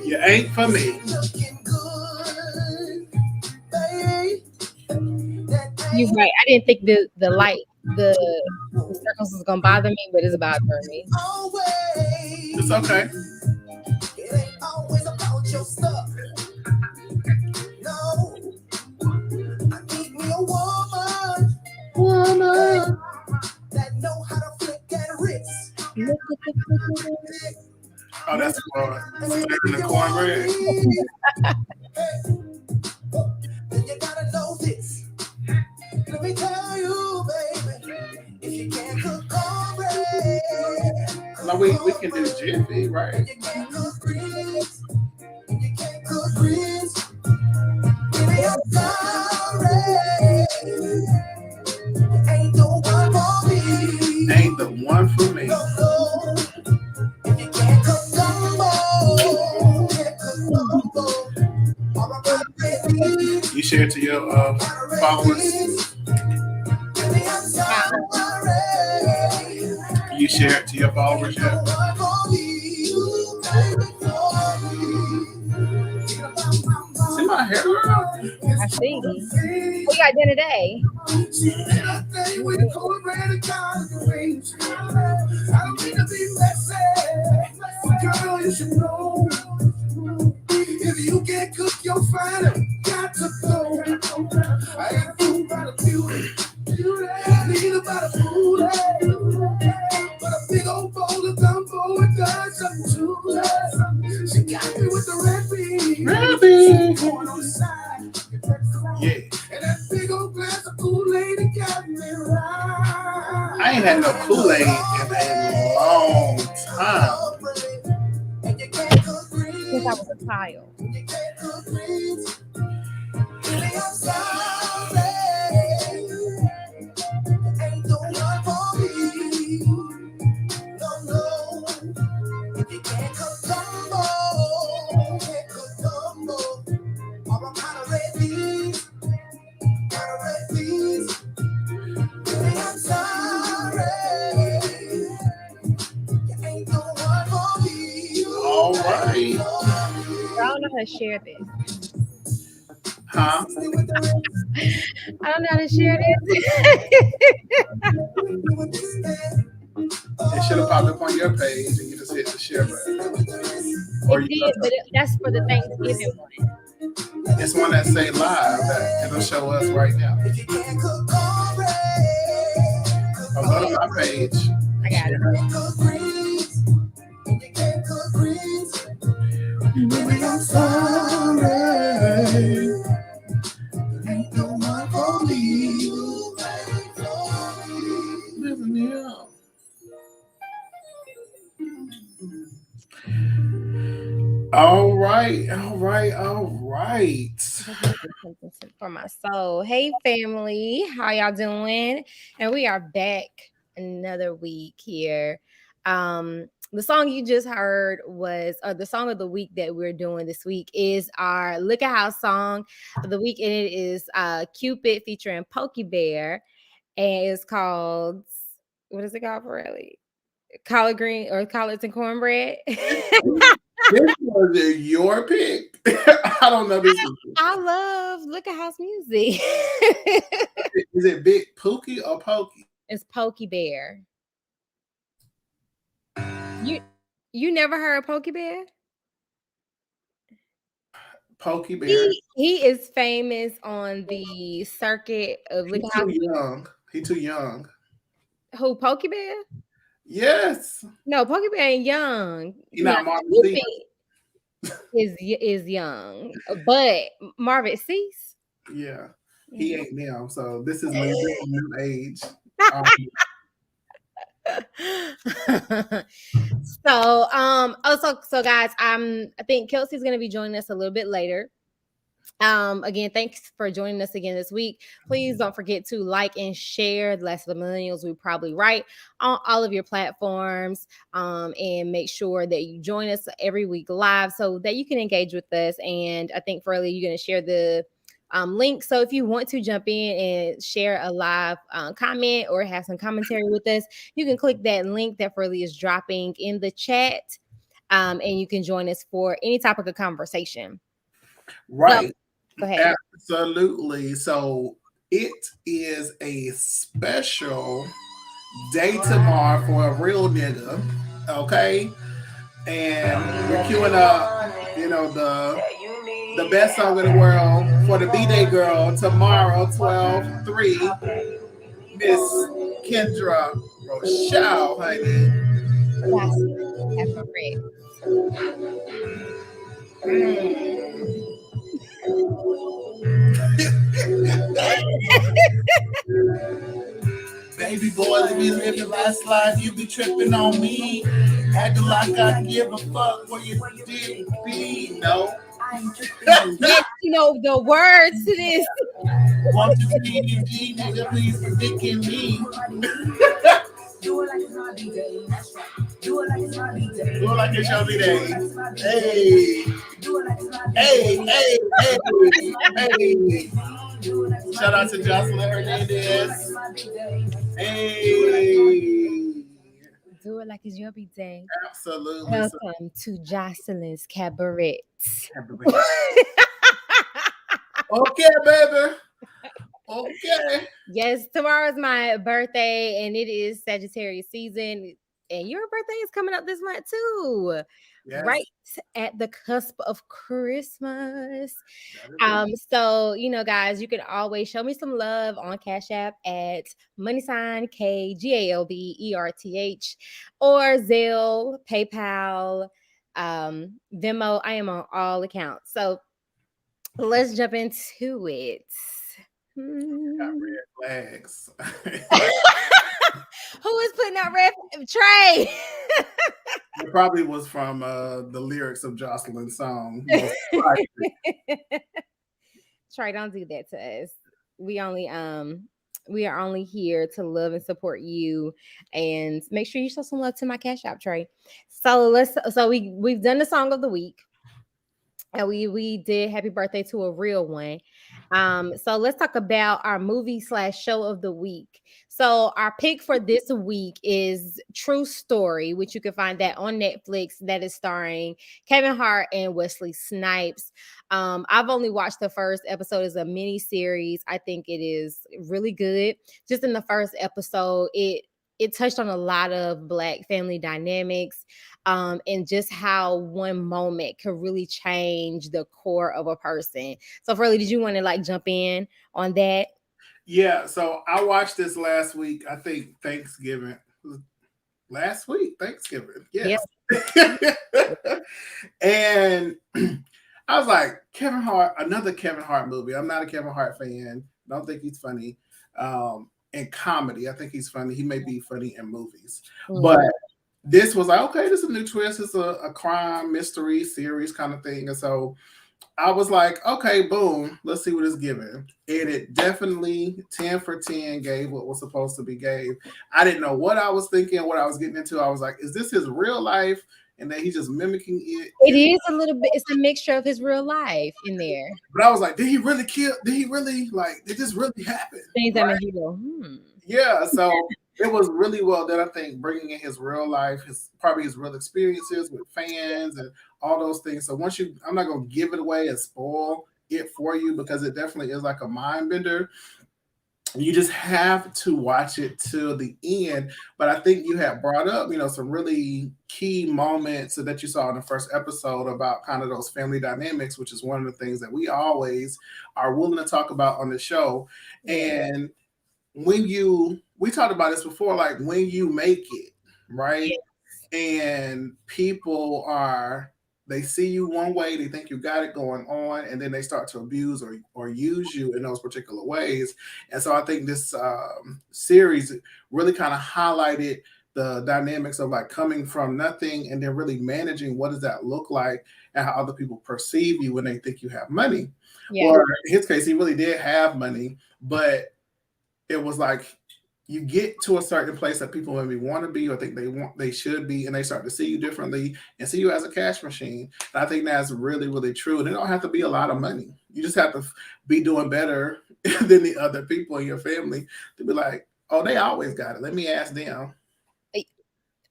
You ain't for me. You're right. I didn't think the light, the circles was gonna bother me, but it's bothering me. It's okay. It ain't always about your stuff. No, I need me a woman that know how to flick that wrist. Oh, that's stirring the cornbread. Then you gotta know this. Let me tell you, baby, if you can't cook cornbread, No, we can do Jiffy, right? and you can't cook grits, and you can't cook grits, baby, I'm sorry. You ain't the one for me. Ain't the one for me. No, if you can't cook gumbo, can't cook gumbo, all about it. You share it to your followers. Baby, I'm sorry. You share it to your followers, yeah? See my hair, girl? I see. What you got dinner today? Girl, you should know. If you can't cook your fire, got to go. I ain't fooled by the beauty. Neither by the food. But a big old bowl of gumbo and does something to her. She got me with the red bean. Red bean. Corn on the side. Yeah. And that big old glass of Kool-Aid that got me right. I ain't had no Kool-Aid in a long time. And you can't cook greens. Since I was a child. You can't cook greens. Baby, I'm sorry. Ain't the one for me. No. If you can't cook gumbo, can't cook gumbo. Or I'm out of red beans. Baby, I'm sorry. You ain't the one for me. All right. I don't know how to share this. Huh? I don't know how to share this. It should have popped up on your page and you just hit the share button. Or It did, but that's for the Thanksgiving one. it's one that say live that it'll show us right now. If you can't cook cornbread, I'll go to my page. I got it. cook greens. If you can't cook greens, baby, I'm sorry. Ain't no one for me. Listen here. All right. For my soul. Hey family, how y'all doing? And we are back another week here. The song you just heard was the song of the week that we're doing this week is our Look at How song of the week, and it is Cupid featuring Pokey Bear, and it's called, what is it called, Pirelli? Collard green or collards and cornbread. This was your pick. I don't know this. I love Look at House music. Is it Big Pookie or Pokey? It's Pokey Bear. You never heard Pokey Bear? Pokey Bear. He is famous on the circuit of Look at House. Too young. He too young. Who, Pokebell? Yes. No, Pokebell ain't young. He Now, not Marvin Snoopy Cease. is young, but Marvin Cease. Yeah. He ain't them. So this is new age. So guys, I think Kelsey's gonna be joining us a little bit later. Again, thanks for joining us again this week. Please don't forget to like and share the Last of the Millennials We Probably Right on all of your platforms. And make sure that you join us every week live so that you can engage with us. And I think Furley, you're going to share the link. So if you want to jump in and share a live comment or have some commentary with us, you can click that link that Furley is dropping in the chat. And you can join us for any topic of conversation. Right. So, go ahead. Absolutely. So it is a special day tomorrow for a real nigga. Okay. And we're queuing up, the best song in the world for the B-Day girl tomorrow, 12/3. Miss Kendra Rochelle, honey. That's Baby boy, let me live your last life. You be tripping on me. Acting like I give a fuck what you did be. No. Yes, the words to this. Want to see you, G, nigga, please predicting me. Do it like it's my B-Day. That's right. Do it like it's my B-Day. Do it like it's your B-Day. Hey. Do it like it's my B-Day. Hey. Shout out to Jocelyn Hernandez. Hey. Do it like it's your B-Day. Absolutely. Welcome to Jocelyn's Cabaret. Okay, baby. Okay. Yes, tomorrow's my birthday, and it is Sagittarius season. And your birthday is coming up this month too. Yes. Right at the cusp of Christmas. So guys, you can always show me some love on Cash App at $KGALBERTH or Zelle, PayPal, Venmo. I am on all accounts. So let's jump into it. Got red flags. Who is putting out red? Trey. It probably was from the lyrics of Jocelyn's song. Trey, don't do that to us. We are only here to love and support you, and make sure you show some love to my Cash App, Trey. So we've done the song of the week. And we did happy birthday to a real one. So let's talk about our movie/show of the week. So our pick for this week is True Story, which you can find that on Netflix. That is starring Kevin Hart and Wesley Snipes. I've only watched the first episode as a mini series. I think it is really good. Just in the first episode, it touched on a lot of Black family dynamics. And just how one moment could really change the core of a person. So, Furley, did you want to jump in on that? Yeah, so I watched this last week. I think Thanksgiving. Last week, Thanksgiving. Yes. Yep. And I was like, Kevin Hart, another Kevin Hart movie. I'm not a Kevin Hart fan. Don't think he's funny. In comedy, I think he's funny. He may be funny in movies. Mm-hmm. But this was like, okay, this is a new twist. It's a crime mystery series kind of thing. And so I was like, okay, boom, let's see what it's giving. And it definitely 10 for 10 gave what was supposed to be gave. I didn't know what I was thinking, what I was getting into. I was like, is this his real life? And then he's just mimicking it. It is a little bit, it's a mixture of his real life in there. But I was like, did he really kill? Did he really, did this really happen? Things that make you go, Yeah, so it was really well done, I think, bringing in his real life, probably his real experiences with fans and all those things. So I'm not going to give it away and spoil it for you because it definitely is like a mind bender. You just have to watch it till the end. But I think you had brought up, some really key moments that you saw in the first episode about kind of those family dynamics, which is one of the things that we always are willing to talk about on the show. And we talked about this before, like when you make it, right? And people they see you one way, they think you got it going on, and then they start to abuse or use you in those particular ways. And so I think this series really kind of highlighted the dynamics of like coming from nothing and then really managing what does that look like and how other people perceive you when they think you have money. Or in his case, he really did have money, but it was like you get to a certain place that people maybe want to be or think they should be, and they start to see you differently and see you as a cash machine. And I think that's really, really true. And it don't have to be a lot of money. You just have to be doing better than the other people in your family to be like, oh, they always got it. Let me ask them.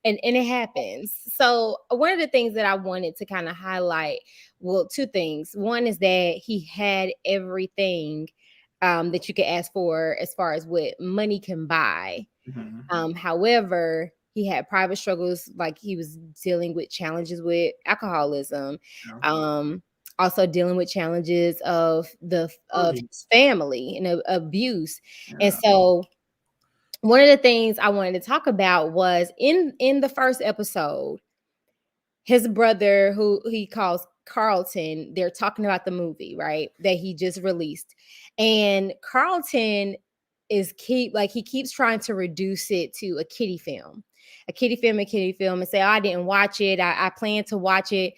And it happens. So one of the things that I wanted to kind of highlight, well, two things. One is that he had everything that you could ask for as far as what money can buy. Mm-hmm. However, he had private struggles, like he was dealing with challenges with alcoholism, also dealing with challenges of family and abuse. Yeah. And so one of the things I wanted to talk about was in the first episode, his brother, who he calls Carlton, they're talking about the movie, right, that he just released. And Carlton he keeps trying to reduce it to a kiddie film, and say, oh, I didn't watch it. I plan to watch it.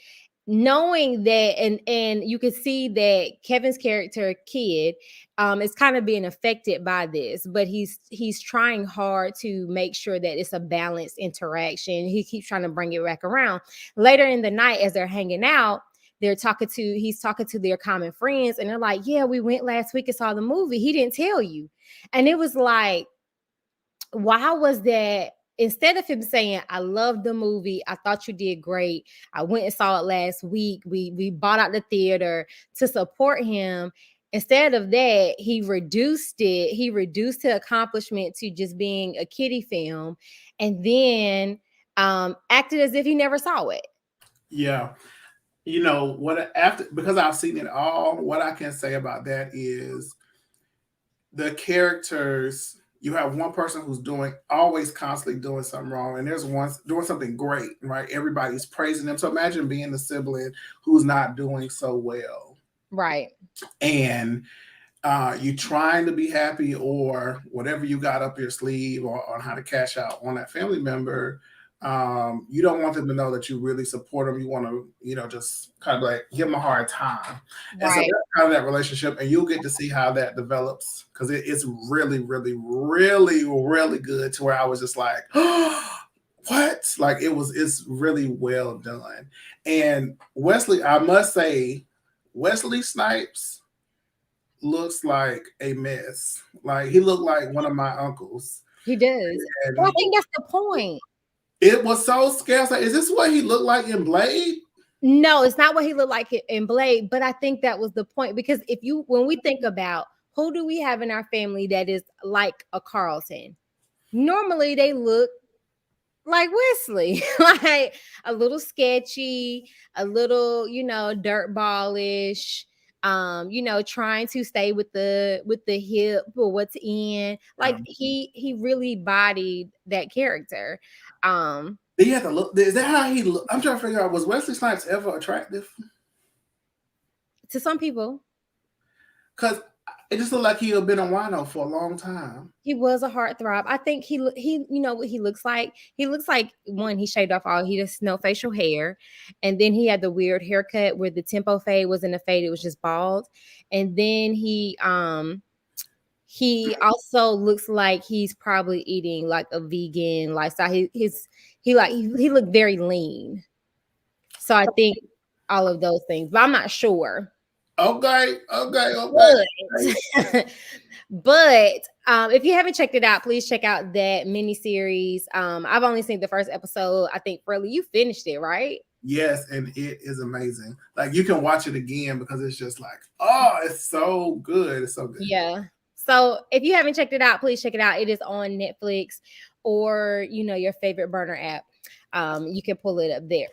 Knowing that, and you can see that Kevin's character, Kid, is kind of being affected by this, but he's trying hard to make sure that it's a balanced interaction. He keeps trying to bring it back around. Later in the night, as they're hanging out, he's talking to their common friends, and they're like, yeah, we went last week and saw the movie. He didn't tell you. And it was like, why was that? Instead of him saying, I love the movie, I thought you did great, I went and saw it last week, we bought out the theater to support him. Instead of that, he reduced the accomplishment to just being a kiddie film, and then acted as if he never saw it. Yeah. Because I've seen it all, what I can say about that is the characters. You have one person who's always constantly doing something wrong, and there's one doing something great, right? Everybody's praising them. So imagine being the sibling who's not doing so well. Right. And you trying to be happy or whatever you got up your sleeve or on how to cash out on that family member. You don't want them to know that you really support them. You want to, just kind of like give them a hard time. Right. And so that's kind of that relationship, and you'll get to see how that develops because it's really, really, really, really good to where I was just like, oh, what? Like it's really well done. And Wesley, I must say, Wesley Snipes looks like a mess. Like he looked like one of my uncles. He does. Well, I think that's the point. It was so scary. Like, is this what he looked like in Blade? No, it's not what he looked like in Blade, but I think that was the point, because when we think about who do we have in our family that is like a Carlton, normally they look like Wesley, like a little sketchy, a little, dirtballish, trying to stay with the hip or what's in. Like he really bodied that character. He had to look. Is that how he looked? I'm trying to figure out, was Wesley Snipes ever attractive? To some people. Because it just looked like he had been a wino for a long time. He was a heartthrob. I think he what he looks like? He looks like, one, he shaved off all, he just no facial hair. And then he had the weird haircut where the tempo fade wasn't a fade, it was just bald. And then he also looks like he's probably eating like a vegan lifestyle. He looked very lean. So I think all of those things, but I'm not sure. Okay. But if you haven't checked it out, please check out that miniseries. I've only seen the first episode. I think, Freddie, you finished it, right? Yes, and it is amazing. Like you can watch it again because it's just like, oh, it's so good. It's so good. Yeah. So if you haven't checked it out, please check it out. It is on Netflix or, your favorite burner app. You can pull it up there.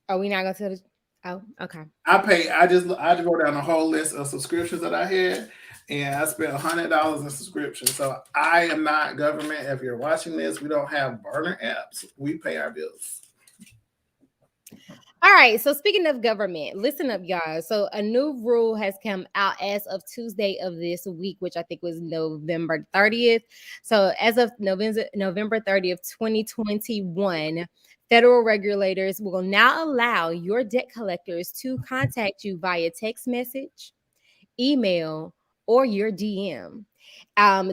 Are we not going to? Oh, okay. I just wrote down a whole list of subscriptions that I had. and I spent $100 in subscription. So I am not government. If you're watching this, we don't have burner apps. We pay our bills. All right. So speaking of government, listen up, y'all. So a new rule has come out as of Tuesday of this week, which I think was November 30th. So as of November 30th, 2021, federal regulators will now allow your debt collectors to contact you via text message, email, or your DM.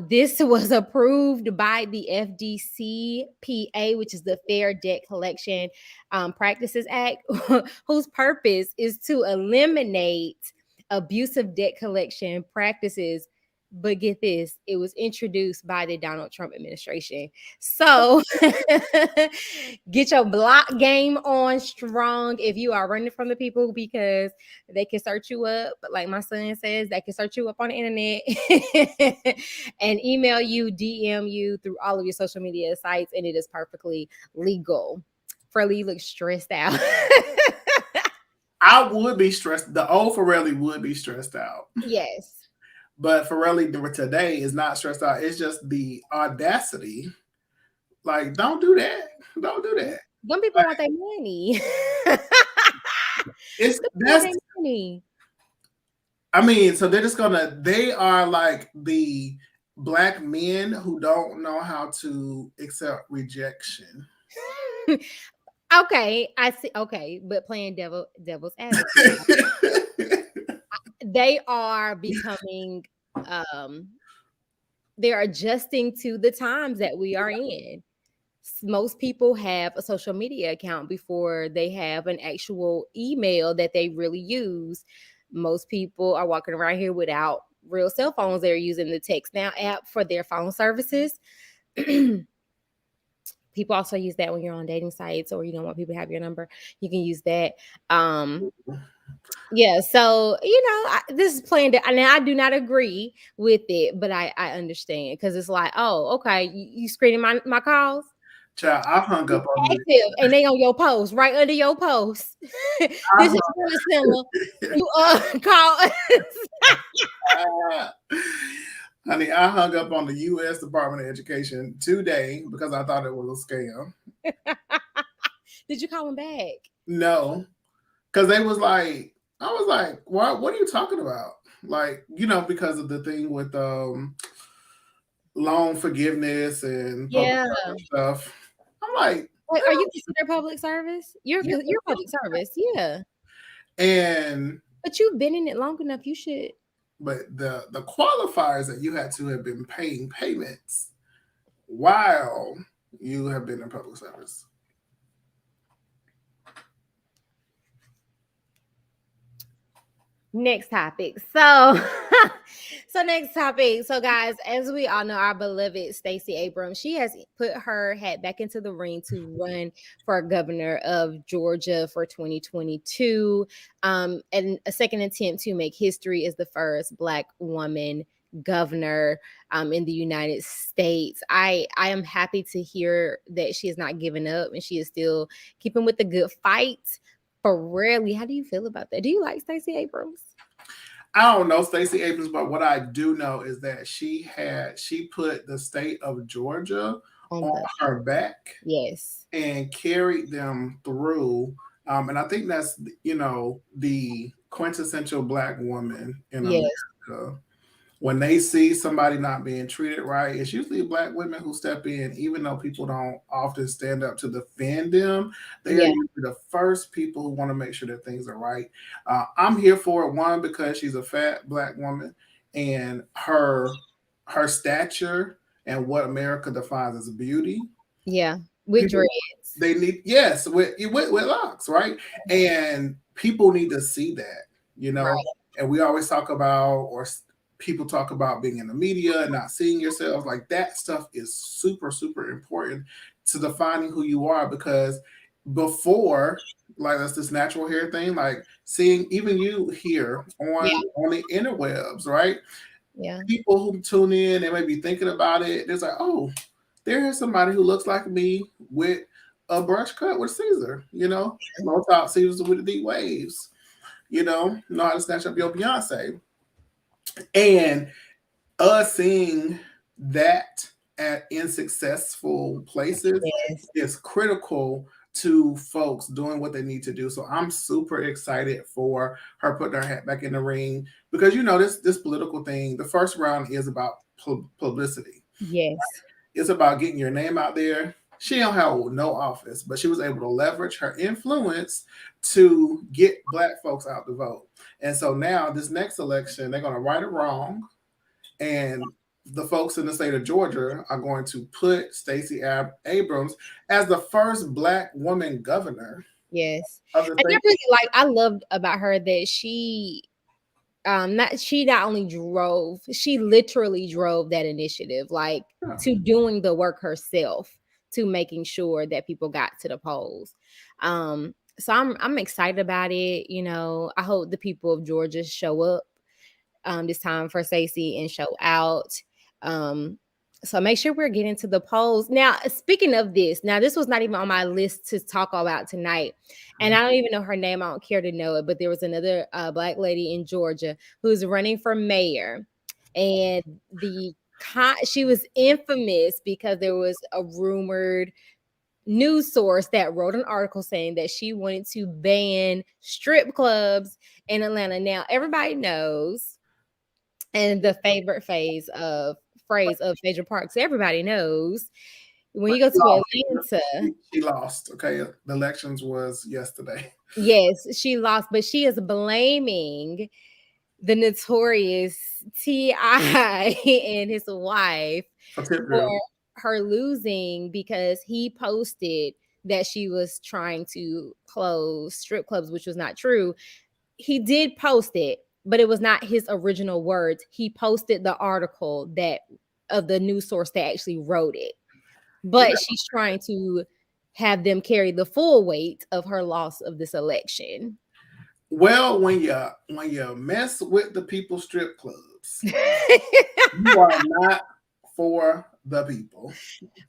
This was approved by the FDCPA, which is the Fair Debt Collection Practices Act, whose purpose is to eliminate abusive debt collection practices. But get this, it was introduced by the Donald Trump administration. So get your block game on strong if you are running from the people, because they can search you up. Like my son says, they can search you up on the internet and email you, DM you through all of your social media sites, and it is perfectly legal. Freddie, you look stressed out. I would be stressed. The old Farrelly would be stressed out. Yes. But Farrelly today is not stressed out. It's just the audacity. Like, don't do that. Don't do that. Some people want their money. That's money. I mean, so they are like the Black men who don't know how to accept rejection. Okay, I see. Okay, but playing devil's advocate. They are becoming they're adjusting to the times that we are in. Most people have a social media account before they have an actual email that they really use. Most people are walking around here without real cell phones. They're using the Text Now app for their phone services. People also use that when you're on dating sites or you don't want people to have your number. You can use that. Yeah, so this is playing. And I do not agree with it, but I understand, because it's like, oh, okay, you screening my calls. Child, I've hung up on you, and they on your post, right under your post. This is really similar. You call us. Honey, I hung up on the U.S. Department of Education today because I thought it was a scam. Did you call them back? No, because they was like, I was like, what are you talking about? Like, because of the thing with loan forgiveness and stuff. I'm like, wait, are you considered public service? You're public service, yeah. But you've been in it long enough. You should. But the qualifiers that you had to have been paying payments while you have been in public service. Next topic. So next topic. So guys, as we all know, our beloved Stacey Abrams, she has put her hat back into the ring to run for governor of Georgia for 2022. And a second attempt to make history as the first Black woman governor in the United States. I am happy to hear that she has not given up and she is still keeping with the good fight. Really, how do you feel about that? Do you like Stacey Abrams? I don't know Stacey Abrams, but what I do know is that she put the state of Georgia on her back. Yes. And carried them through. And I think that's, the quintessential Black woman in America. When they see somebody not being treated right, it's usually Black women who step in, even though people don't often stand up to defend them. They are usually the first people who want to make sure that things are right. I'm here for it, one, because she's a fat Black woman, and her stature and what America defines as beauty. Yeah, with dreads. They need, with locks, right? And people need to see that, Right. And we always talk about, or people talk about being in the media and not seeing yourselves. Like, that stuff is super, super important to defining who you are, because before, like, that's this natural hair thing, like seeing even you here on the interwebs, right? Yeah. People who tune in, they may be thinking about it. There's like, oh, there's somebody who looks like me with a brush cut with Caesar, low top Caesars with the deep waves, know how to snatch up your Beyonce. And us seeing that in successful places Yes. is critical to folks doing what they need to do. So I'm super excited for her putting her hat back in the ring because this political thing. The first round is about publicity. Yes. It's about getting your name out there. She don't have no office, but she was able to leverage her influence to get Black folks out to vote. And so now this next election, they're going to right it wrong. And the folks in the state of Georgia are going to put Stacey Abrams as the first Black woman governor. Yes. Of the And I loved about her that she not only drove, she literally drove that initiative, to doing the work herself, to making sure that people got to the polls. So I'm excited about it. I hope the people of Georgia show up this time for Stacey and show out. So make sure we're getting to the polls. Now, speaking of this, this was not even on my list to talk about tonight. And I don't even know her name. I don't care to know it. But there was another Black lady in Georgia who's running for mayor. And she was infamous because there was a rumored news source that wrote an article saying that she wanted to ban strip clubs in Atlanta. Now, everybody knows, and the favorite phrase of Phaedra Parks, everybody knows, when you go to Atlanta, she lost. Okay, the elections was yesterday. Yes, she lost, but she is blaming the notorious T.I. and his wife for her losing because he posted that she was trying to close strip clubs, which was not true. He did post it, but it was not his original words. He posted the article of the news source that actually wrote it. But she's trying to have them carry the full weight of her loss of this election. Well, when you mess with the people strip clubs, you are not for the people.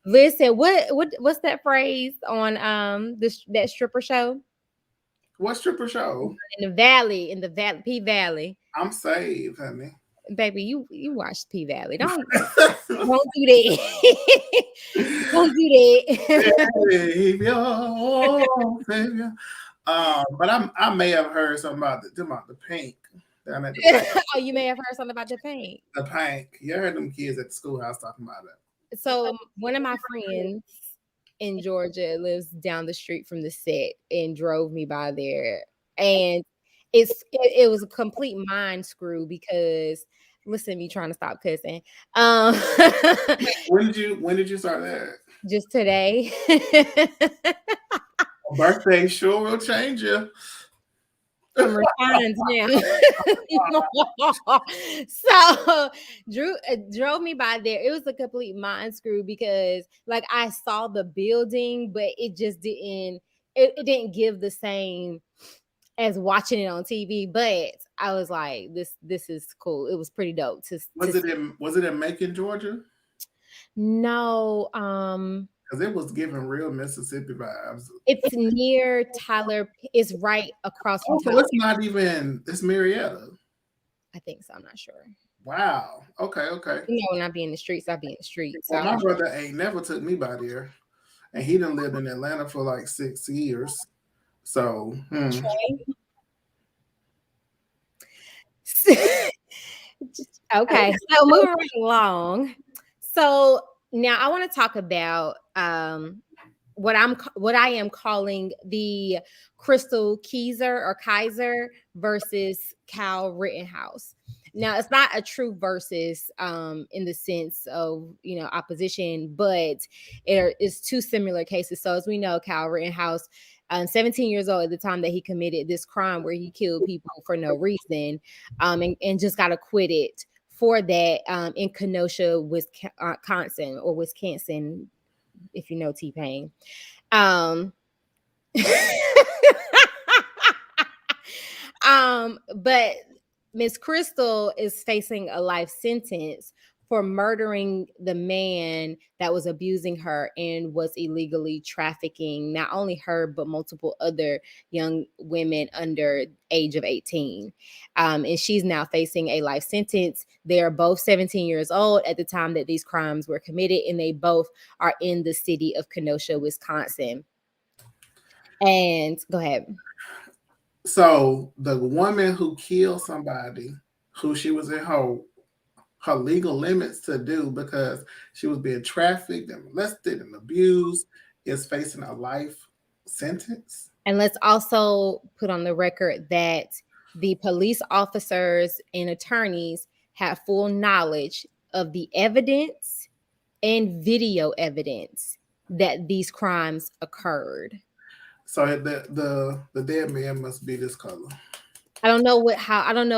Listen, what's that phrase on that stripper show? What stripper show? In the Valley, P Valley. I'm saved, honey. Baby, you watch P Valley. Don't do that. Don't do that. Savior. But I may have heard something about the pink down at the Oh, you may have heard something about the pink. The pink. You heard them kids at the schoolhouse talking about it. So one of my friends in Georgia lives down the street from the set and drove me by there. And it was a complete mind screw because listen, me trying to stop cussing. When did you start that? Just today. Birthday sure will change you. I'm refined now. So Drew drove me by there. It was a complete mind screw because I saw the building, but it just didn't give the same as watching it on TV. But I was like, this is cool. It was pretty dope. Was it in Macon, Georgia? No, because it was giving real Mississippi vibes. It's near Tyler. It's right across from Tyler. So it's not even. It's Marietta. I think so. I'm not sure. Wow. Okay. When I be in the streets, I be in the streets. Well, my brother ain't never took me by there, and he done lived in Atlanta for like 6 years. So. Okay. So moving right along. So now I want to talk about what I am calling the Crystal Kaiser versus Kyle Rittenhouse. Now it's not a true versus in the sense of opposition, but it is two similar cases. So as we know, Kyle Rittenhouse, 17 years old at the time that he committed this crime where he killed people for no reason, and just got acquitted for that in Kenosha, Wisconsin, if you know T-Pain. But Miss Crystal is facing a life sentence for murdering the man that was abusing her and was illegally trafficking not only her, but multiple other young women under age of 18. And she's now facing a life sentence. They are both 17 years old at the time that these crimes were committed, and they both are in the city of Kenosha, Wisconsin. And go ahead. So the woman who killed somebody, who she was in her legal limits to do because she was being trafficked and molested and abused, is facing a life sentence. And let's also put on the record that the police officers and attorneys had full knowledge of the evidence and video evidence that these crimes occurred. So the dead man must be this color. I don't know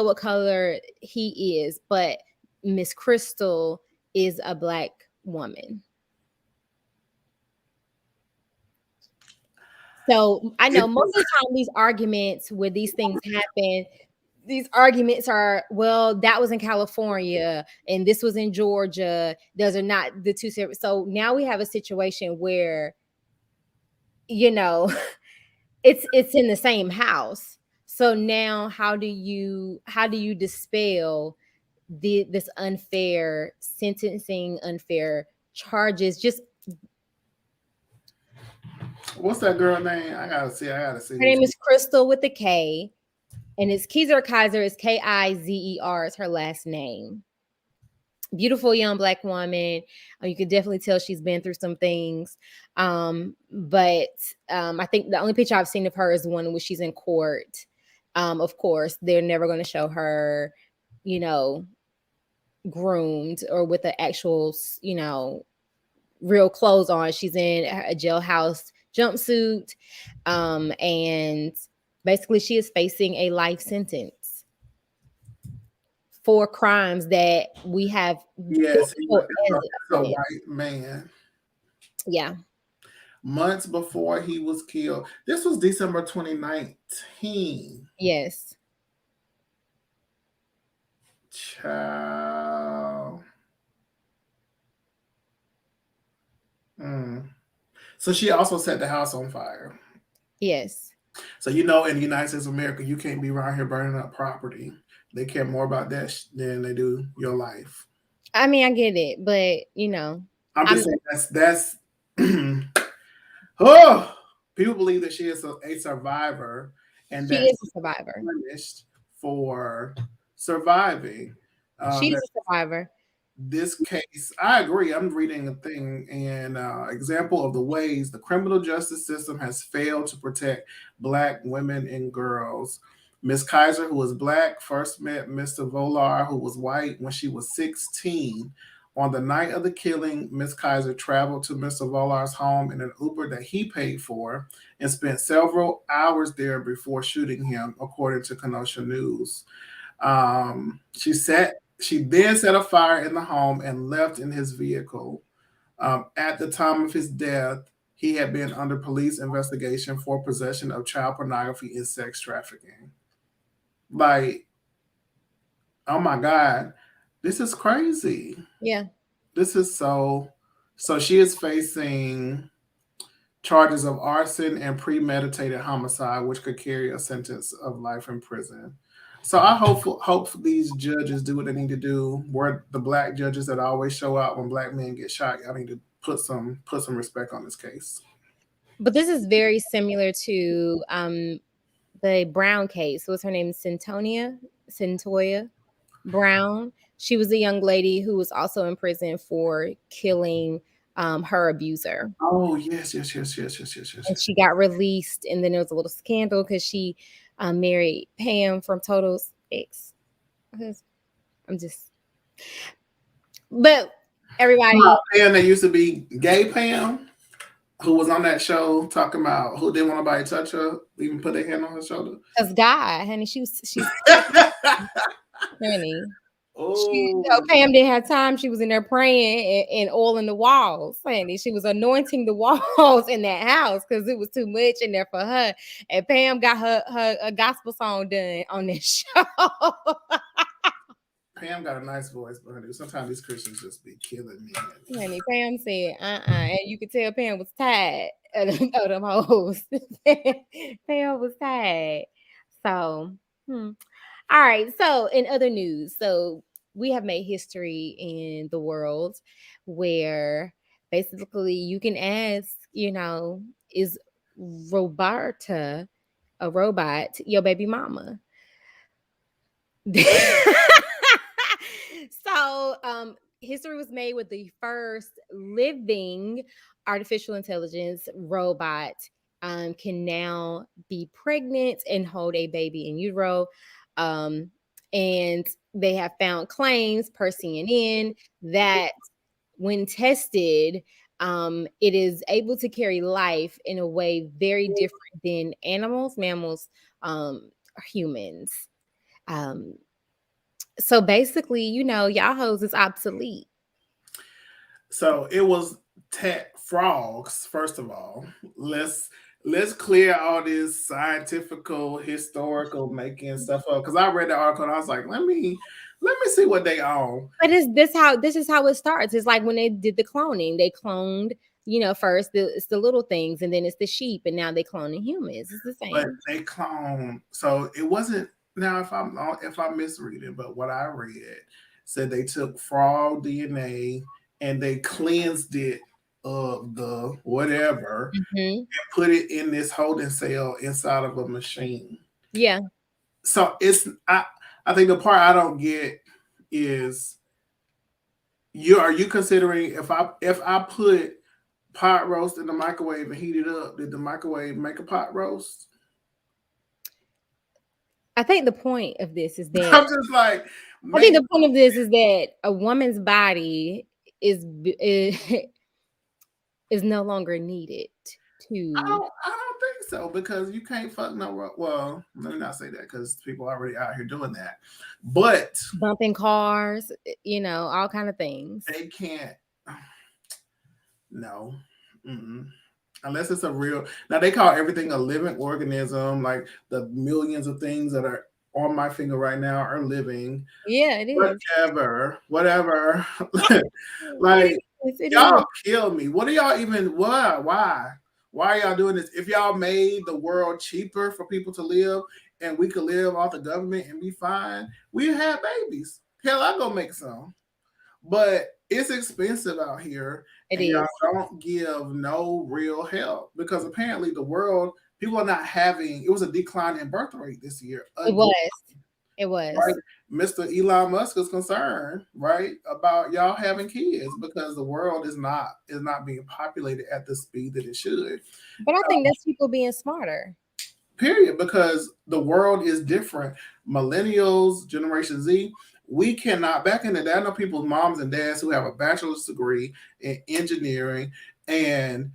what color he is, but Miss Crystal is a Black woman. So I know most of the time these arguments where these things happen, these arguments are, well, that was in California and this was in Georgia. Those are not the two separate. So now we have a situation where, you know, it's in the same house. So now how do you dispel this unfair sentencing, unfair charges? Just what's that girl name? I gotta see. Her name is Crystal with a K, and it's Kaiser. It's Kizer is her last name. Beautiful young Black woman. You could definitely tell she's been through some things. But I think the only picture I've seen of her is the one where she's in court. Of course, they're never going to show her, you know, groomed or with the actual, you know, real clothes on. She's in a jailhouse jumpsuit. And basically she is facing a life sentence for crimes that we have. Yes, he was a white man. Yeah. Months before he was killed. This was December 2019. Yes. Child. So she also set the house on fire. Yes. So, you know, in the United States of America, you can't be around here burning up property. They care more about that than they do your life. I mean, I get it, but you know, I'm just saying that's oh, people believe that she is a survivor, and she is a survivor, punished for surviving. She's a survivor. This case, I agree. I'm reading a thing, and example of the ways the criminal justice system has failed to protect Black women and girls. Miss Kaiser, who was Black, first met Mr. Volar, who was white, when she was 16. On the night of the killing, Miss Kaiser traveled to Mr. Volar's home in an Uber that he paid for and spent several hours there before shooting him, according to Kenosha News. She then set a fire in the home and left in his vehicle. At the time of his death, he had been under police investigation for possession of child pornography and sex trafficking. Like, oh my God, this is crazy. Yeah. This is so she is facing charges of arson and premeditated homicide, which could carry a sentence of life in prison. So I hope these judges do what they need to do. Where the Black judges that always show out when Black men get shot, y'all need to put some respect on this case. But this is very similar to the Brown case. What's her name? Centoya Brown. She was a young lady who was also in prison for killing her abuser. Oh, yes. And she got released, and then there was a little scandal because she married Pam from Total's ex. But everybody. Pam that used to be gay Pam, who was on that show talking about who didn't want nobody to touch her, even put their hand on her shoulder. That's God, honey. She's honey. Pam didn't have time. She was in there praying and oiling the walls. Honey, she was anointing the walls in that house because it was too much in there for her. And Pam got her a gospel song done on this show. Pam got a nice voice, but sometimes these Christians just be killing me. Honey, Pam said, and you could tell Pam was tired of them hoes. Pam was tired. So, all right. So, in other news, so we have made history in the world where basically you can ask, is Roberta a robot, your baby mama? So, history was made with the first living artificial intelligence robot can now be pregnant and hold a baby in utero. And they have found claims per CNN that when tested, it is able to carry life in a way very different than animals, mammals, or humans. So basically, y'all hoes is obsolete. So it was tech frogs. First of all, let's clear all this scientific, historical making stuff up. Because I read the article and I was like, let me see what they own. But this is how it starts. It's like when they did the cloning, they cloned. First it's the little things, and then it's the sheep, and now they cloning humans. It's the same. But they clone. So it wasn't. Now, if I'm misreading, but what I read said they took frog DNA and they cleansed it of the whatever and put it in this holding cell inside of a machine. Yeah. So I think the part I don't get is are you considering if I put pot roast in the microwave and heat it up, did the microwave make a pot roast? I think the point of this is that I'm just like, I think the point of this is that a woman's body is no longer needed to. I don't think so, because you can't fuck no. Well, let me not say that, because people are already out here doing that. But bumping cars, all kind of things. They can't. No. Unless it's a real. Now they call everything a living organism. Like the millions of things that are on my finger right now are living. Yeah, it is. Whatever. Like y'all kill me. What are y'all even? Why are y'all doing this? If y'all made the world cheaper for people to live and we could live off the government and be fine, we have babies. Hell, I go make some. But it's expensive out here. Y'all don't give no real help, because apparently the world, people are not having, it was a decline in birth rate this year. It was. Right? Mr. Elon Musk is concerned, right, about y'all having kids, because the world is not being populated at the speed that it should. But I think that's people being smarter. Period, because the world is different. Millennials, Generation Z, we cannot, back in the day, I know people's moms and dads who have a bachelor's degree in engineering and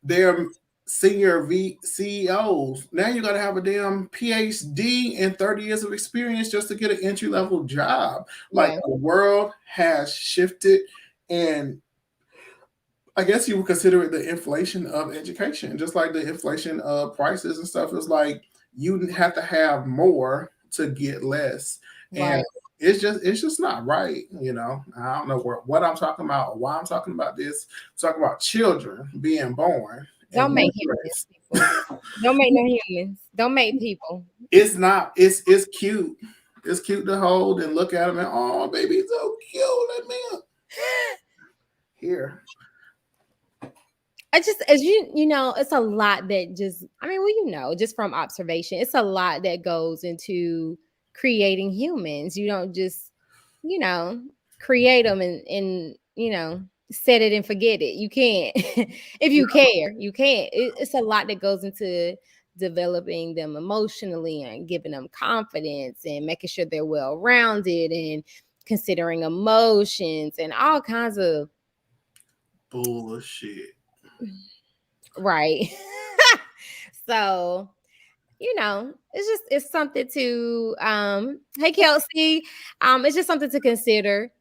they're senior CEOs. Now you got to have a damn PhD and 30 years of experience just to get an entry-level job. Like, the world has shifted, and I guess you would consider it the inflation of education, just like the inflation of prices and stuff. It's like you have to have more to get less. And it's just not right. I don't know what I'm talking about or why I'm talking about this. I'm talking about children being born. Don't make humans people. Don't make no humans. Don't make people. It's not. It's cute. It's cute to hold and look at them and, oh, baby, so cute. Let me here. As it's a lot that just from observation, it's a lot that goes into creating humans. You don't just, create them and set it and forget it. You can't. If you care, you can't. It's a lot that goes into developing them emotionally and giving them confidence and making sure they're well-rounded and considering emotions and all kinds of bullshit. Right. So, it's something to hey Kelsey, it's just something to consider,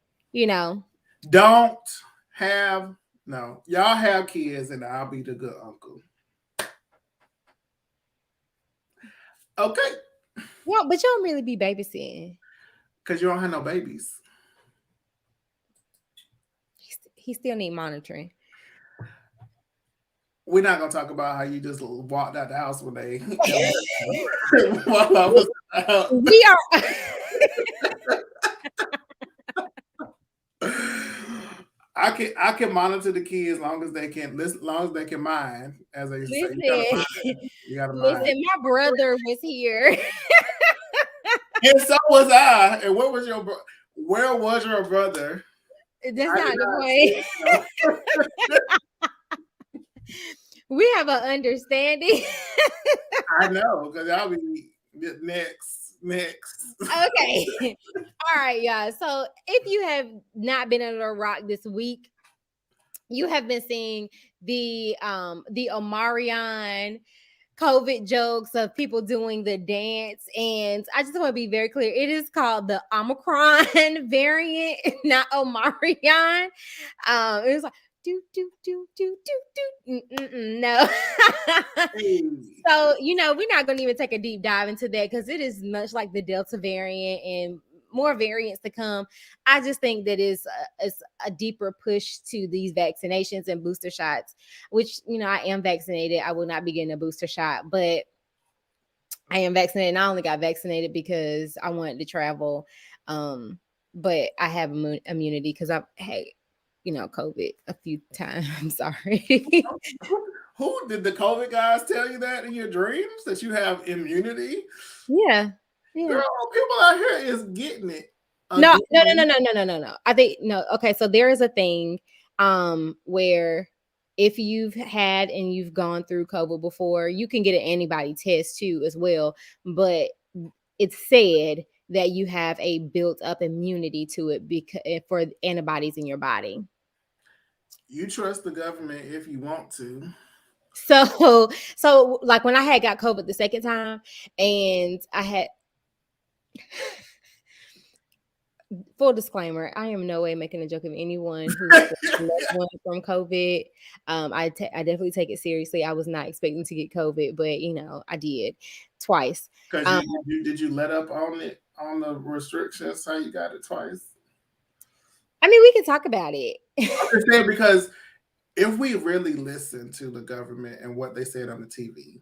Don't have y'all have kids and I'll be the good uncle. Okay. Well, but you don't really be babysitting. Because you don't have no babies. he still need monitoring. We're not gonna talk about how you just walked out the house one day while I was out. We are. I can monitor the kids as long as they can listen, as long as they can mind, as they say. You gotta mind. Listen, my brother was here. And so was I. And where was your brother? That's not the point. We have an understanding. I know, because I'll be next. Okay. All right, y'all. So if you have not been under a rock this week, you have been seeing the Omicron COVID jokes of people doing the dance. And I just want to be very clear. It is called the Omicron variant, not Omicron. It was like, do. No. So, we're not going to even take a deep dive into that because it is much like the Delta variant and more variants to come. I just think that it's a deeper push to these vaccinations and booster shots, which, I am vaccinated. I will not be getting a booster shot, but I am vaccinated. And I only got vaccinated because I wanted to travel. But I have immunity because I've had, COVID a few times. Sorry. Who did the COVID guys tell you that in your dreams that you have immunity? Yeah. Girl, people out here is getting it. No. I think no. Okay, so there is a thing where if you've had and you've gone through COVID before, you can get an antibody test too as well. But it's said that you have a built-up immunity to it because for antibodies in your body. You trust the government if you want to. So like when I got COVID the second time, and I had full disclaimer, I am no way making a joke of anyone who's from COVID. I definitely take it seriously. I was not expecting to get COVID, but I did twice. Because did you let up on it, on the restrictions? How you got it twice? I mean, we can talk about it. I'm just saying, because if we really listen to the government and what they said on the TV.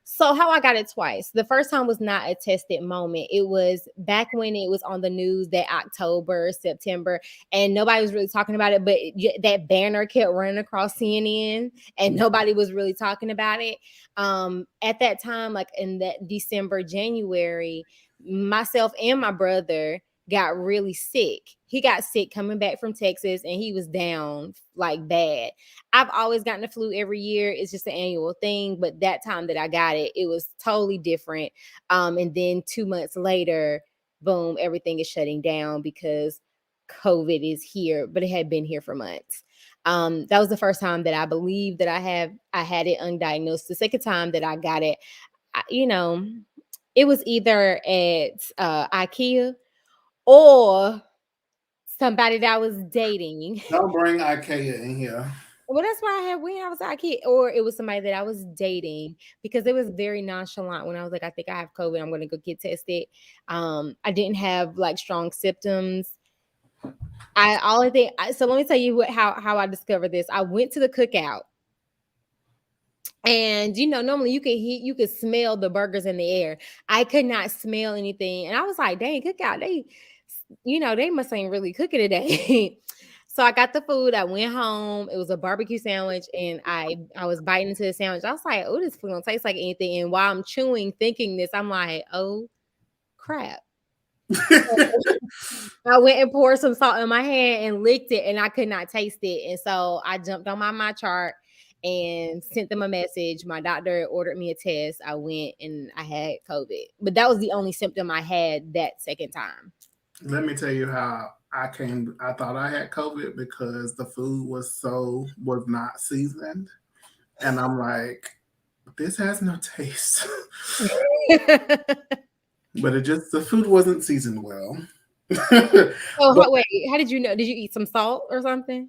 So how I got it twice. The first time was not a tested moment. It was back when it was on the news that October, September, and nobody was really talking about it. But that banner kept running across CNN and nobody was really talking about it. At that time, like in that December, January, myself and my brother got really sick. He got sick coming back from Texas and he was down like bad. I've always gotten the flu every year. It's just an annual thing. But that time that I got it, it was totally different. And then 2 months later, boom, everything is shutting down because COVID is here, but it had been here for months. That was the first time that I believe that I had it undiagnosed. The second time that I got it, it was either at IKEA or somebody that I was dating. Don't bring IKEA in here. Well, that's why I had when I was IKEA, or it was somebody that I was dating because it was very nonchalant when I was like, I think I have COVID. I'm going to go get tested. I didn't have like strong symptoms. So let me tell you how I discovered this. I went to the cookout. And normally you could smell the burgers in the air. I could not smell anything. And I was like, dang, cookout, they must ain't really cooking today. So I got the food. I went home. It was a barbecue sandwich. And I was biting into the sandwich. I was like, oh, this food don't taste like anything. And while I'm chewing, thinking this, I'm like, oh, crap. I went and poured some salt in my hand and licked it. And I could not taste it. And so I jumped on my chart and sent them a message. My doctor ordered me a test. I went and I had COVID. But that was the only symptom I had that second time. Let me tell you how I thought I had COVID because the food was not seasoned. And I'm like, this has no taste. But the food wasn't seasoned well. Wait, how did you know? Did you eat some salt or something?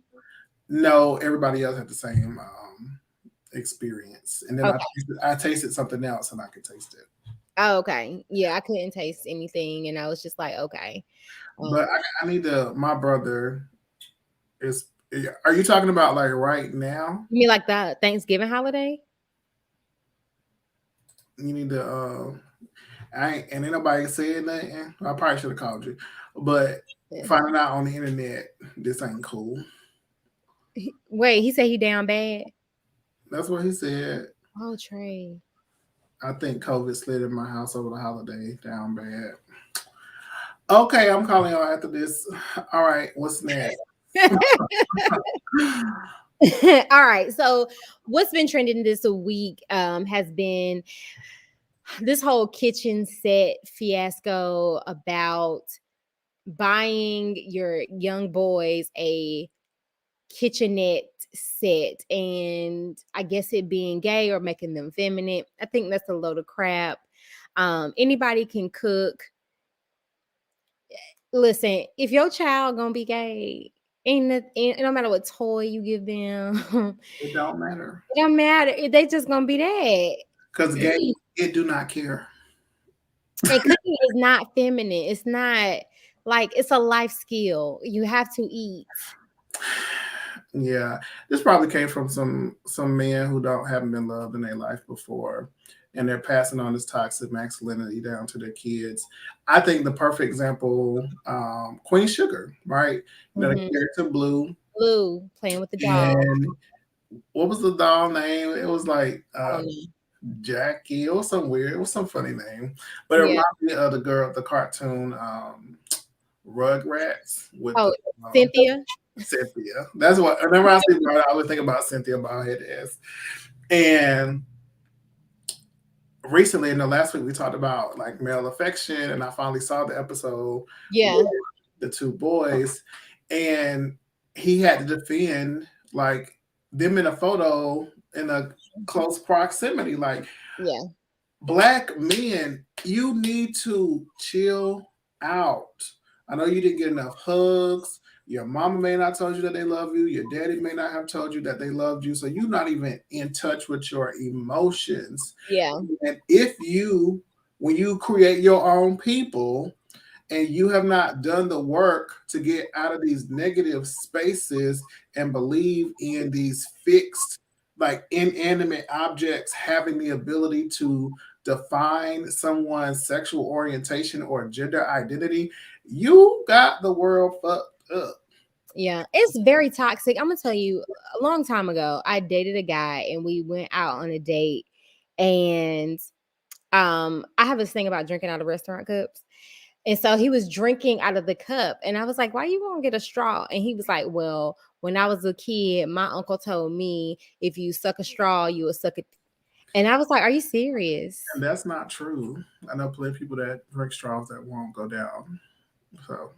No, everybody else had the same experience. And then I tasted something else and I could taste it. Oh, okay. Yeah, I couldn't taste anything. And I was just like, okay. But I need my brother is Are you talking about like right now? You mean like the Thanksgiving holiday? You need to. Ain't nobody said nothing. I probably should have called you, but finding out on the internet, this ain't cool. Wait, he said he down bad. That's what he said. Oh, Trey. I think COVID slid in my house over the holiday. Down bad. Okay, I'm calling y'all after this. All right, what's next? All right. So what's been trending this week has been this whole kitchen set fiasco about buying your young boys a kitchenette set, and I guess it being gay or making them feminine. I think that's a load of crap. Anybody can cook. Listen, if your child gonna be gay, no matter what toy you give them, it don't matter. It don't matter. They just gonna be that. Because gay, it do not care. And cooking is not feminine. It's not like it's a life skill. You have to eat. Yeah, this probably came from some men who haven't been loved in their life before, and they're passing on this toxic masculinity down to their kids. I think the perfect example, Queen Sugar, right? The character Blue playing with the doll. And what was the doll name? It was like Jackie. It was some weird. It was some funny name, but it reminded me of the girl, the cartoon Rugrats with Cynthia. Cynthia. That's what. Whenever I see her, I always think about Cynthia Baldhead ass. And recently, in the last week, we talked about like male affection, and I finally saw the episode. Yeah, with the two boys, and he had to defend like them in a photo in a close proximity. Like, yeah, Black men, you need to chill out. I know you didn't get enough hugs. Your mama may not told you that they love you. Your daddy may not have told you that they loved you. So you're not even in touch with your emotions. Yeah. And when you create your own people and you have not done the work to get out of these negative spaces and believe in these fixed, like inanimate objects having the ability to define someone's sexual orientation or gender identity, you got the world fucked up. Yeah, it's very toxic. I'm gonna tell you, a long time ago, I dated a guy and we went out on a date, and I have this thing about drinking out of restaurant cups. And so he was drinking out of the cup, and I was like, "Why you gonna get a straw?" And he was like, "Well, when I was a kid, my uncle told me if you suck a straw, you will suck it." And I was like, "Are you serious?" And that's not true. I know plenty of people that drink straws that won't go down. So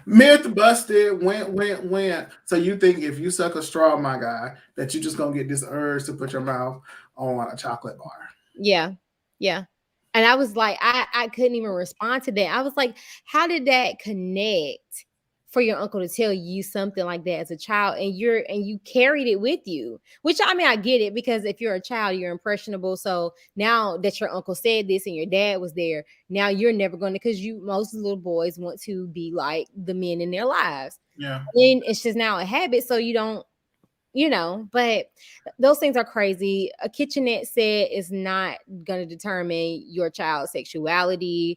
myth busted. Went. So you think if you suck a straw, my guy, that you just gonna get this urge to put your mouth on a chocolate bar? Yeah, yeah. And I was like, I couldn't even respond to that. I was like, how did that connect for your uncle to tell you something like that as a child, and you carried it with you? Which, I mean, I get it, because if you're a child, you're impressionable. So now that your uncle said this and your dad was there, now you're never going to, because most little boys want to be like the men in their lives. Yeah. And it's just now a habit, so you don't, but those things are crazy. A kitchenette set is not going to determine your child's sexuality.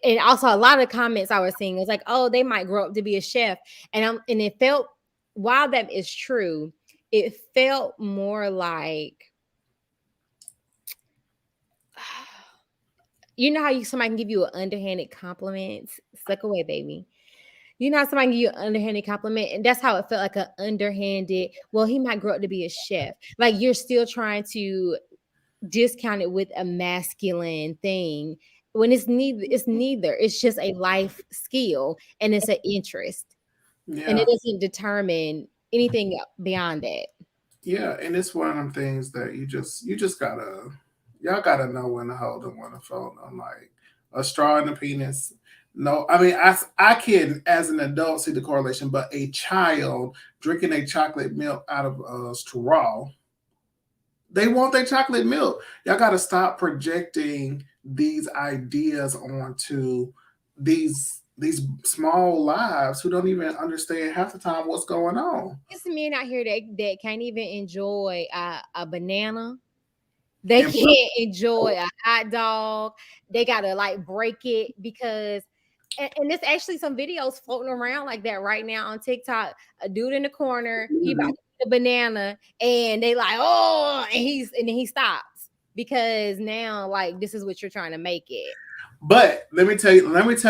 And also a lot of comments I was seeing was like, oh, they might grow up to be a chef. And it felt, while that is true, it felt more like, you know how somebody can give you an underhanded compliment? Suck away, baby. You know how somebody give you an underhanded compliment, and that's how it felt, like an underhanded, well, he might grow up to be a chef. Like, you're still trying to discount it with a masculine thing when it's neither. It's just a life skill, and it's an interest. Yeah. And it doesn't determine anything beyond that. Yeah, and it's one of them things that you just y'all gotta know when to hold and when to fold them. Like a straw in the penis. No, I mean, I can, as an adult, see the correlation, but a child drinking a chocolate milk out of a straw, they want their chocolate milk. Y'all got to stop projecting these ideas onto these small lives who don't even understand half the time what's going on. It's men out here that can't even enjoy a banana. They And can't enjoy a hot dog. They gotta like break it because, and there's actually some videos floating around like that right now on TikTok. A dude in the corner, he about to eat a banana, and they like, oh, and then he stops because now like this is what you're trying to make it. But let me tell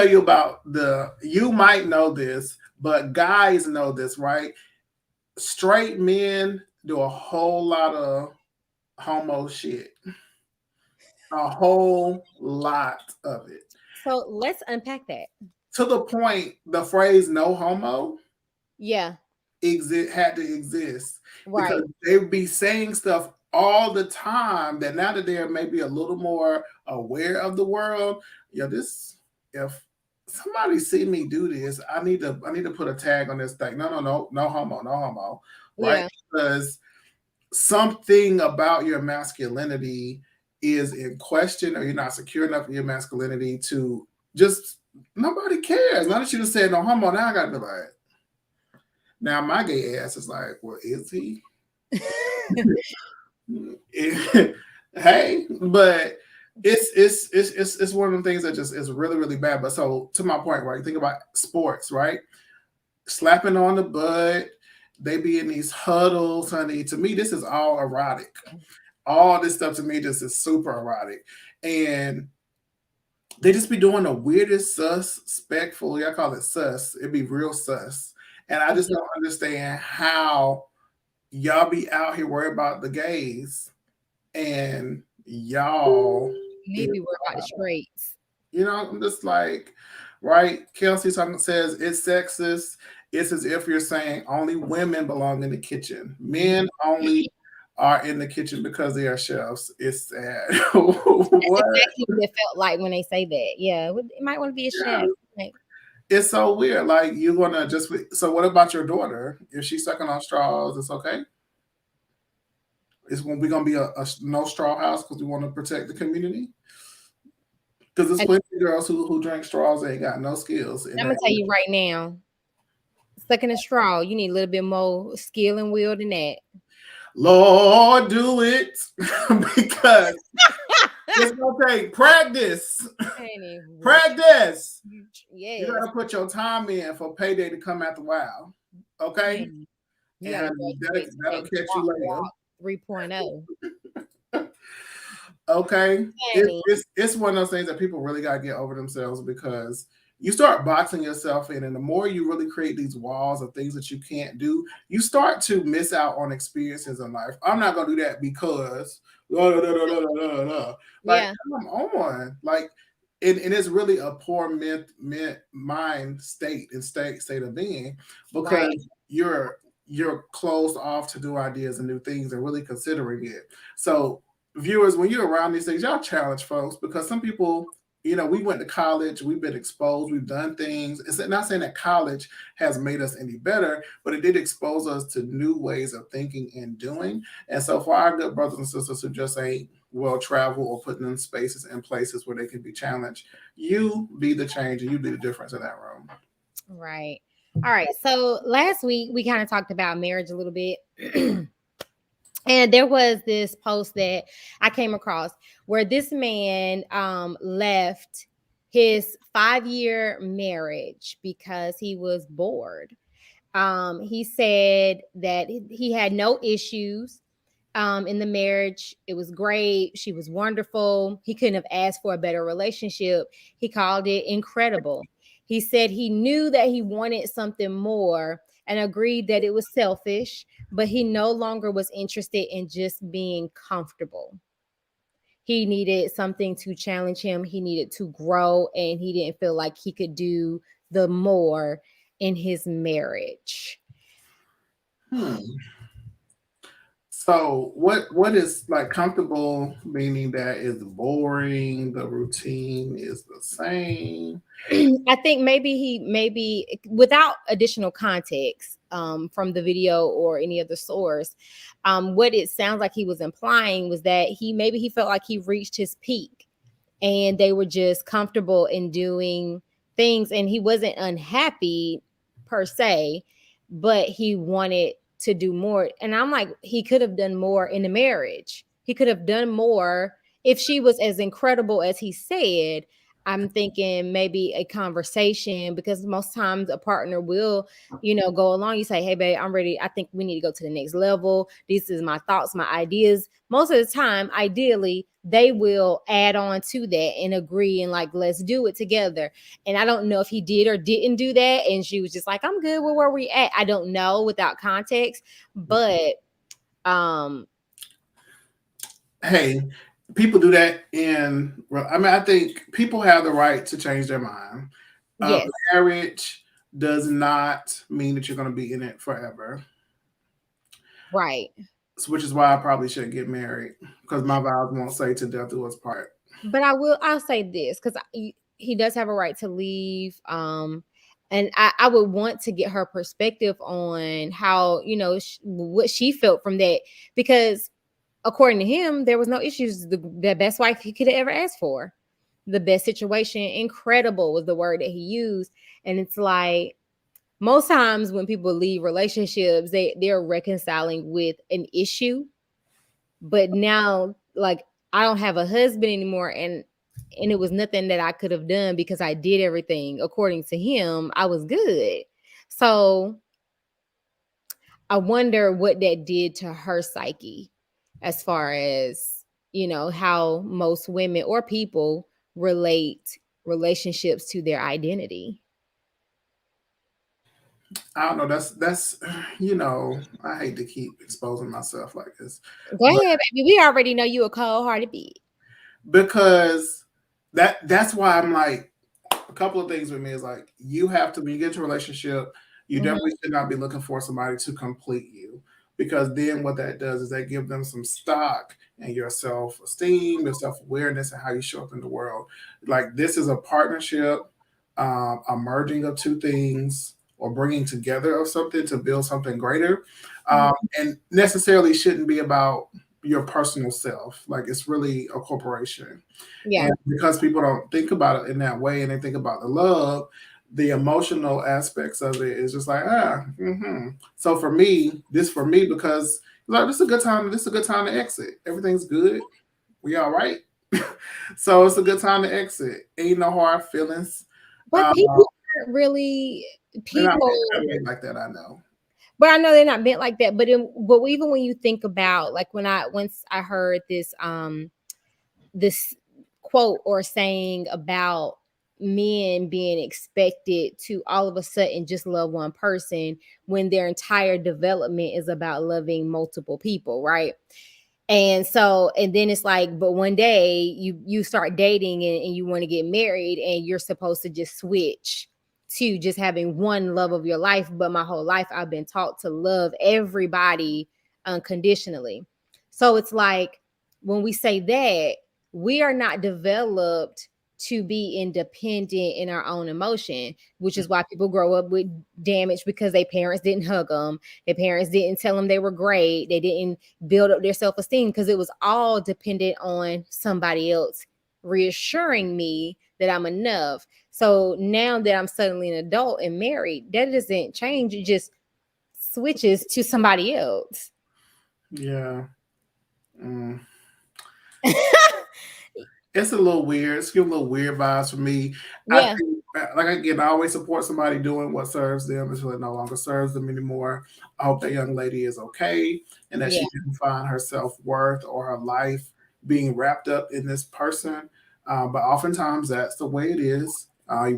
you about you might know this, but guys know this, right? Straight men do a whole lot of homo shit. A whole lot of it. So let's unpack that. To the point, the phrase "no homo" Yeah. had to exist. Right. Because they would be saying stuff all the time that now that they're maybe a little more aware of the world, if somebody see me do this, I need to put a tag on this thing. No homo, right? Yeah. Because something about your masculinity is in question, or you're not secure enough in your masculinity to just nobody cares. Now that you just said no homo, now I gotta be like, now my gay ass is like, well, is he? Hey, but it's one of the things that just is really, really bad. But so to my point, right? Think about sports, right? Slapping on the butt, they be in these huddles, honey. To me, this is all erotic. All this stuff to me just is super erotic. And they just be doing the weirdest suspectful. I call it sus. It'd be real sus. And I just don't understand how y'all be out here worried about the gays and y'all maybe worry about the straights. You know, I'm just like, right? Kelsey says it's sexist. It's as if you're saying only women belong in the kitchen. Men only are in the kitchen because they are chefs. It's sad. What? Exactly what it felt like when they say that. Yeah, it might want to be a chef. Like, it's so weird. Like you're gonna just. So what about your daughter? If she's sucking on straws, it's okay. It's when we're gonna be a no straw house because we want to protect the community. Because there's plenty of girls who drink straws and ain't got no skills. I'm gonna tell you right now, sucking a straw, you need a little bit more skill and will than that. Lord, do it because it's gonna take practice. Practice. Yeah, you gotta put your time in for payday to come after a while. Okay, and that'll catch you later. 3.0. Okay, it's one of those things that people really gotta get over themselves because you start boxing yourself in, and the more you really create these walls of things that you can't do, you start to miss out on experiences in life. I'm not gonna do that because like come on, like and it's really a poor mind state of being because you're closed off to do ideas and new things and really considering it. So viewers, when you're around these things, y'all challenge folks because some people, you know, we went to college, we've been exposed, we've done things. It's not saying that college has made us any better, but it did expose us to new ways of thinking and doing. And so for our good brothers and sisters who just ain't well traveled or putting in spaces and places where they can be challenged, you be the change and you be the difference in that room. Right. All right. So last week we kind of talked about marriage a little bit. And there was this post that I came across where this man left his 5-year marriage because he was bored. He said that he had no issues in the marriage. It was great. She was wonderful. He couldn't have asked for a better relationship. He called it incredible. He said he knew that he wanted something more and agreed that it was selfish, but he no longer was interested in just being comfortable. He needed something to challenge him. He needed to grow, and he didn't feel like he could do the more in his marriage. So what is like comfortable, meaning that is boring, the routine is the same? I think maybe without additional context from the video or any other source, what it sounds like he was implying was that he felt like he reached his peak and they were just comfortable in doing things, and he wasn't unhappy per se, but he wanted to do more. And I'm like, he could have done more in the marriage. He could have done more if she was as incredible as he said. I'm thinking maybe a conversation, because most times a partner will, go along. You say, hey, babe, I'm ready. I think we need to go to the next level. This is my thoughts, my ideas. Most of the time, ideally, they will add on to that and agree and like, let's do it together. And I don't know if he did or didn't do that. And she was just like, I'm good with where we at. I don't know without context, but hey, people do that I think people have the right to change their mind. yes. Marriage does not mean that you're going to be in it forever. Right. So, which is why I probably shouldn't get married, because my vows won't say to death do us part. But I'll say this, because he does have a right to leave. And I would want to get her perspective on how, what she felt from that, because according to him, there was no issues. The best wife he could have ever asked for, the best situation, incredible was the word that he used. And it's like, most times when people leave relationships, they're reconciling with an issue. But now, like, I don't have a husband anymore, and it was nothing that I could have done because I did everything according to him. I was good. So I wonder what that did to her psyche, as far as, how most women or people relate relationships to their identity. I don't know. That's I hate to keep exposing myself like this. Go ahead, baby. We already know you a cold-hearted bitch. Because that's why I'm like, a couple of things with me is like, you have to, when you get into a relationship, you definitely should not be looking for somebody to complete you, because then what that does is that give them some stock in your self-esteem, your self-awareness, and how you show up in the world. Like, this is a partnership, a merging of two things, or bringing together of something to build something greater, and necessarily shouldn't be about your personal self. Like, it's really a corporation. Yeah. And because people don't think about it in that way, and they think about the love, the emotional aspects of it is just like, So for me, because like, this is a good time. This is a good time to exit. Everything's good. We all right. So it's a good time to exit. Ain't no hard feelings. But people aren't really people like that. I know. But I know they're not meant like that. But even when you think about, like, once I heard this this quote or saying about men being expected to all of a sudden just love one person, when their entire development is about loving multiple people, right? And then it's like, but one day you start dating and you want to get married, and you're supposed to just switch to just having one love of your life. But my whole life I've been taught to love everybody unconditionally. So it's like, when we say that, we are not developed to be independent in our own emotion, which is why people grow up with damage, because their parents didn't hug them. Their parents didn't tell them they were great. They didn't build up their self-esteem, because it was all dependent on somebody else reassuring me that I'm enough. So now that I'm suddenly an adult and married, that doesn't change. It just switches to somebody else. Yeah. It's a little weird. It's giving a little weird vibes for me. Yeah. I think, like, again, I always support somebody doing what serves them until it no longer serves them anymore. I hope that young lady is okay, and that she can find her self-worth or her life being wrapped up in this person. But oftentimes that's the way it is.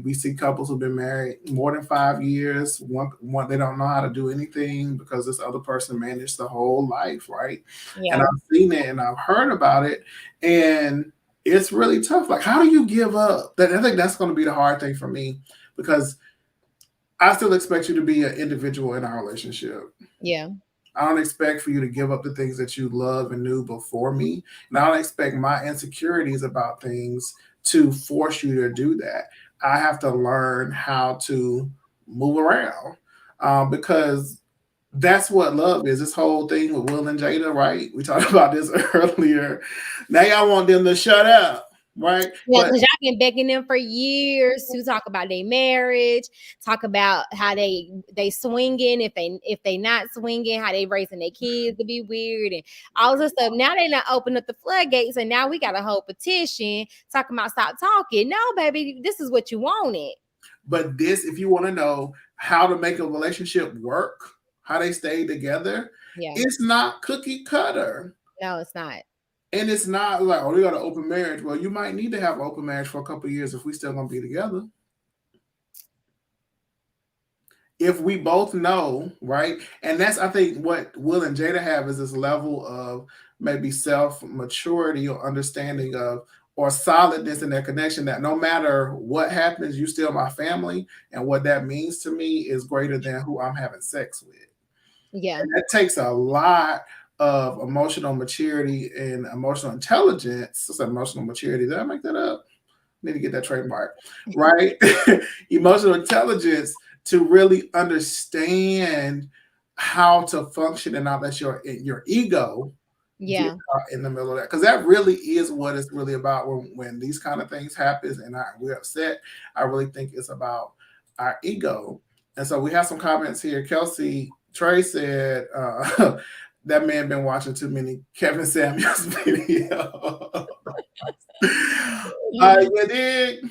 We see couples who've been married more than 5 years. One, they don't know how to do anything because this other person managed the whole life, right? Yeah. And I've seen it and I've heard about it, and it's really tough. Like, how do you give up? I think that's going to be the hard thing for me, because I still expect you to be an individual in our relationship. Yeah. I don't expect for you to give up the things that you love and knew before me. And I don't expect my insecurities about things to force you to do that. I have to learn how to move around, because that's what love is. This whole thing with Will and Jada, right? We talked about this earlier. Now y'all want them to shut up. right? Yeah, But because y'all been begging them for years to talk about their marriage, talk about how they swinging, if they not swinging, how they raising their kids to be weird and all this stuff. Now they not open up the floodgates, and now we got a whole petition talking about stop talking. No, baby, this is what you wanted. But this, if you want to know how to make a relationship work, how they stay together, Yeah, it's not cookie cutter. no, it's not. And it's not like, oh, we got an open marriage. Well, you might need to have an open marriage for a couple of years if we still gonna be together. If we both know, right? And that's, I think, what Will and Jada have is this level of maybe self-maturity or understanding of or solidness in their connection that no matter what happens, you still my family. And what that means to me is greater than who I'm having sex with. Yeah. And that takes a lot of emotional maturity and emotional intelligence. It's emotional maturity. Did I make that up? Need to get that trademark, right? Emotional intelligence to really understand how to function and not let your ego get in the middle of that. Because that really is what it's really about when these kind of things happen and we're upset. I really think it's about our ego. And so we have some comments here. Kelsey Trey said, that man been watching too many Kevin Samuels videos. You did.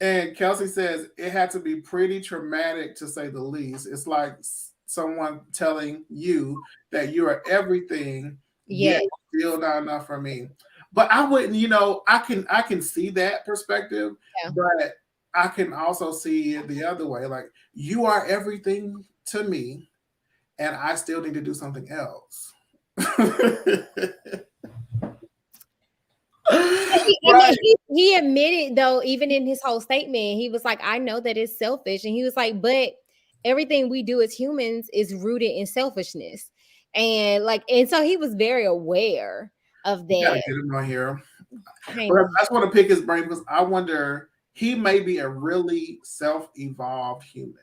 And Kelsey says it had to be pretty traumatic to say the least. It's like someone telling you that you are everything, yet still not enough for me. But I wouldn't, I can see that perspective, but I can also see it the other way. Like, you are everything to me, and I still need to do something else. He admitted, though, even in his whole statement, he was like, I know that it's selfish. And he was like, but everything we do as humans is rooted in selfishness. And so he was very aware of that. You gotta get him on here. But I just want to pick his brain because I wonder, he may be a really self-evolved human.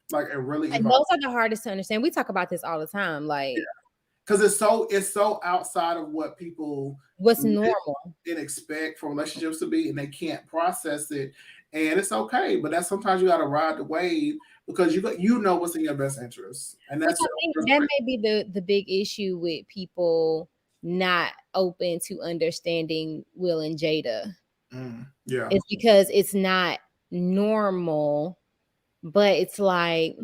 Like a really evolved. Those are the hardest to understand. We talk about this all the time. Like, because it's so outside of what's normal and expect for relationships to be, and they can't process it, and it's okay. But that's sometimes you got to ride the wave because you know what's in your best interest, and that's I think that may be the big issue with people not open to understanding Will and Jada. Yeah, it's because it's not normal, but it's like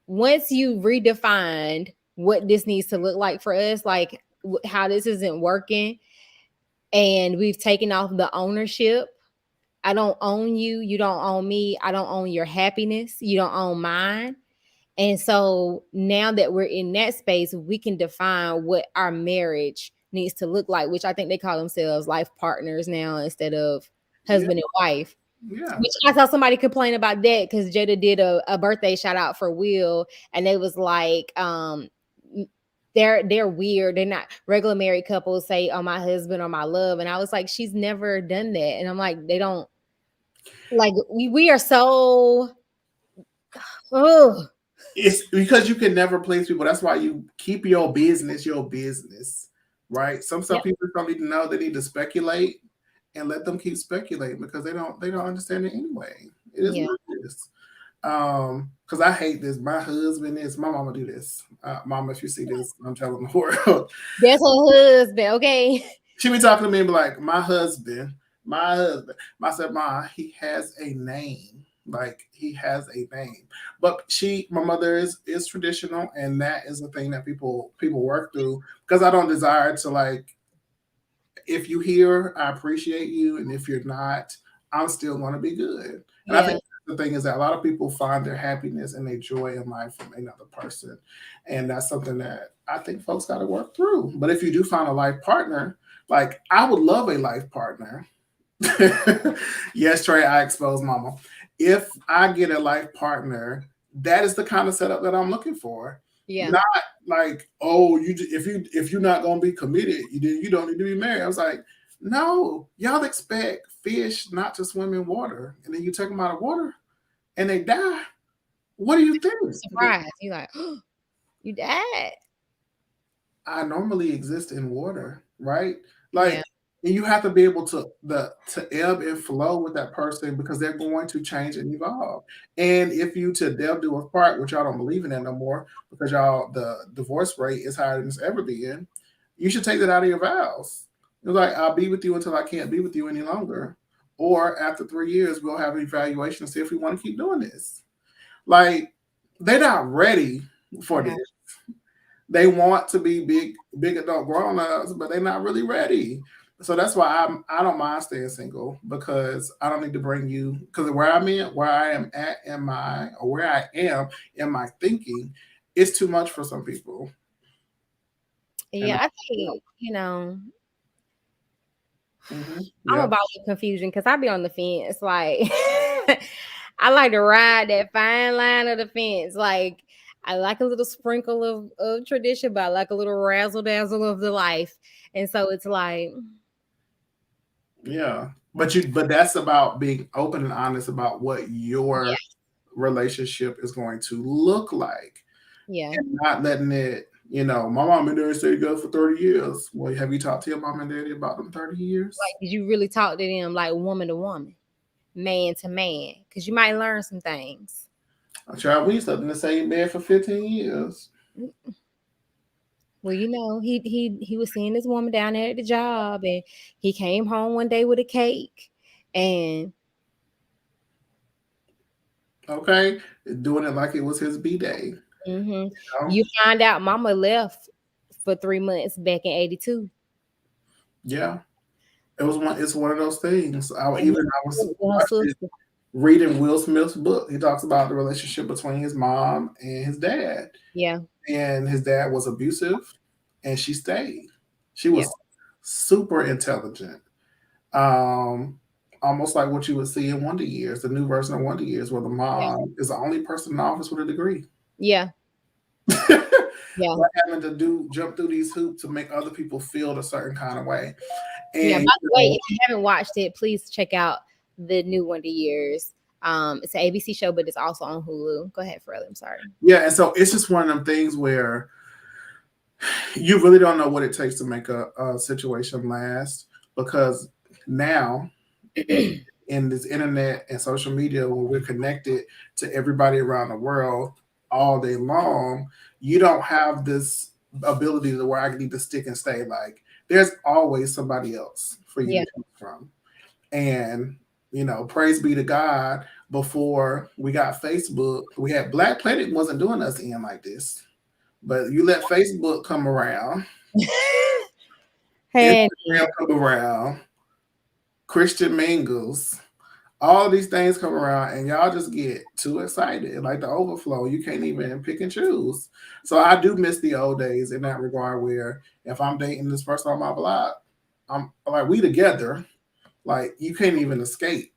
once you redefined what this needs to look like for us, like how this isn't working, and we've taken off the ownership. I don't own you. You don't own me. I don't own your happiness. You don't own mine. And so now that we're in that space, we can define what our marriage needs to look like, which I think they call themselves life partners now instead of husband and wife. Yeah. Which I saw somebody complain about that because Jada did a birthday shout out for Will, and they was like, they're weird. They're not regular married couples say, "Oh, my husband or my love," and I was like, she's never done that, and I'm like, they don't like we are so. Oh. It's because you can never please people. That's why you keep your business, right? Some people don't need to know. They need to speculate and let them keep speculating because they don't understand it anyway. It is what it is. Because I hate this. My husband is, my mama do this. Mama, if you see this, I'm telling the world. That's her husband, okay? She be talking to me and be like, my husband. I said, Ma, he has a name. Like, he has a name. But my mother is traditional, and that is the thing that people work through, because I don't desire to, like, if you here, I appreciate you, and if you're not, I'm still going to be good. And I think the thing is that a lot of people find their happiness and their joy in life from another person, and that's something that I think folks got to work through. But if you do find a life partner, like, I would love a life partner. Yes, Trey, I exposed mama. If I get a life partner, that is the kind of setup that I'm looking for. Yeah. Not like, oh, if you're not gonna be committed, you don't need to be married. I was like, no, y'all expect fish not to swim in water, and then you take them out of water and they die. What do you think? Surprise! You like, oh, you died. I normally exist in water, right? Like, And you have to be able to ebb and flow with that person because they're going to change and evolve. And if you to death do us part, which y'all don't believe in that no more, because y'all the divorce rate is higher than it's ever been, you should take that out of your vows. It's like I'll be with you until I can't be with you any longer. Or after 3 years, we'll have an evaluation and see if we want to keep doing this. Like they're not ready for this. They want to be big adult grown ups, but they're not really ready. So that's why I don't mind staying single because I don't need to bring you because where I am at in my or where I am in my thinking, it's too much for some people. Yeah, I think Mm-hmm. I'm Yeah. about the confusion because I be on the fence. Like I like to ride that fine line of the fence. Like I like a little sprinkle of tradition, but I like a little razzle dazzle of the life. And so it's like, Yeah. But that's about being open and honest about what your relationship is going to look like. yeah. And not letting it, my mom and daddy stayed together for 30 years. Well, have you talked to your mom and daddy about them 30 years? Like, did you really talk to them like woman to woman, man to man? Because you might learn some things. Child, we slept in the same bed for 15 years. Well, he was seeing this woman down there at the job, and he came home one day with a cake, and Okay, doing it like it was his b-day. You find out Mama left for 3 months back in '82. Yeah, it's one of those things. I was reading Will Smith's book. He talks about the relationship between his mom and his dad. Yeah, and his dad was abusive, and she stayed. She was super intelligent. Almost like what you would see in Wonder Years, the new version of Wonder Years, where the mom is the only person in the office with a degree. Yeah. Like having to jump through these hoops to make other people feel a certain kind of way. And by the way, if you haven't watched it, please check out the new Wonder Years. It's an ABC show, but it's also on Hulu. Go ahead, Freddie. I'm sorry. Yeah, and so it's just one of them things where you really don't know what it takes to make a situation last because now in this internet and social media when we're connected to everybody around the world all day long, you don't have this ability to where I need to stick and stay. Like there's always somebody else for you to come from. And praise be to God, before we got Facebook, we had Black Planet wasn't doing us in like this. But you let Facebook come around, Instagram come around, Christian Mingles, all these things come around, and y'all just get too excited. Like the overflow, you can't even pick and choose. So I do miss the old days in that regard where if I'm dating this person on my block, I'm like, we together. Like you can't even escape.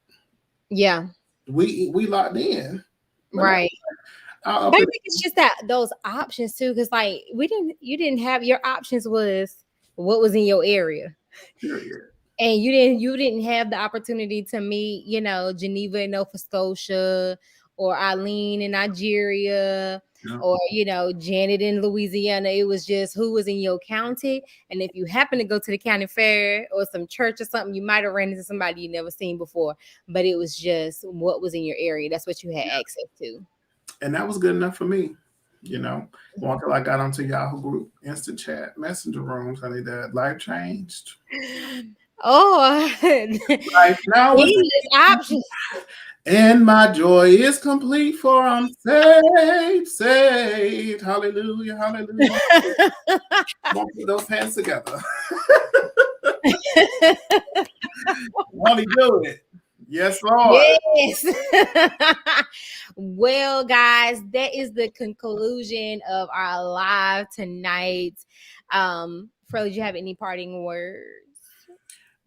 Yeah. We locked in. Right. I think it's just that those options too, because like you didn't have your options was what was in your area. Period. And you didn't have the opportunity to meet, Geneva in Nova Scotia or Eileen in Nigeria or, Janet in Louisiana. It was just who was in your county. And if you happen to go to the county fair or some church or something, you might have ran into somebody you never seen before. But it was just what was in your area. That's what you had access to. And that was good enough for me. Until I got onto Yahoo Group, Instant Chat, Messenger rooms, honey, that life changed. Oh, life now is options. And my joy is complete, for I'm saved. Hallelujah, hallelujah. Don't put those hands together. Want to do it? Yes, Lord. Yes. Well, guys, that is the conclusion of our live tonight. Fro, did you have any parting words?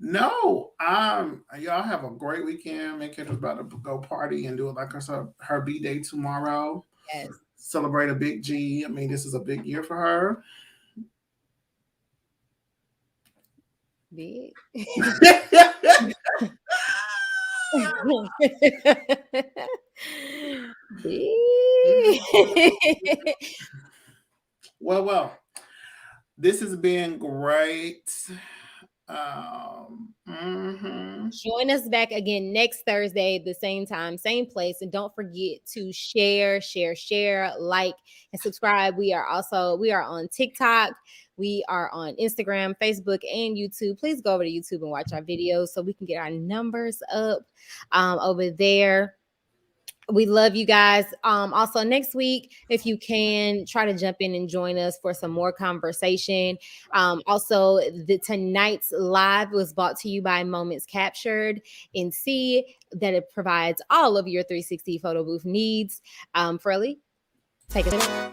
No, y'all have a great weekend. Make it about to go party and do it like her B-day tomorrow. Yes. Celebrate a big G. I mean, this is a big year for her. Big. Well, this has been great. Join us back again next Thursday, the same time, same place. And don't forget to share, like, and subscribe. We are on TikTok. We are on Instagram, Facebook, and YouTube. Please go over to YouTube and watch our videos so we can get our numbers up over there. We love you guys. Also, next week, if you can, try to jump in and join us for some more conversation. Also, tonight's live was brought to you by Moments Captured, and see that it provides all of your 360 photo booth needs. Freddie, take it away.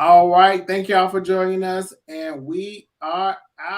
All right. Thank y'all for joining us. And we are out.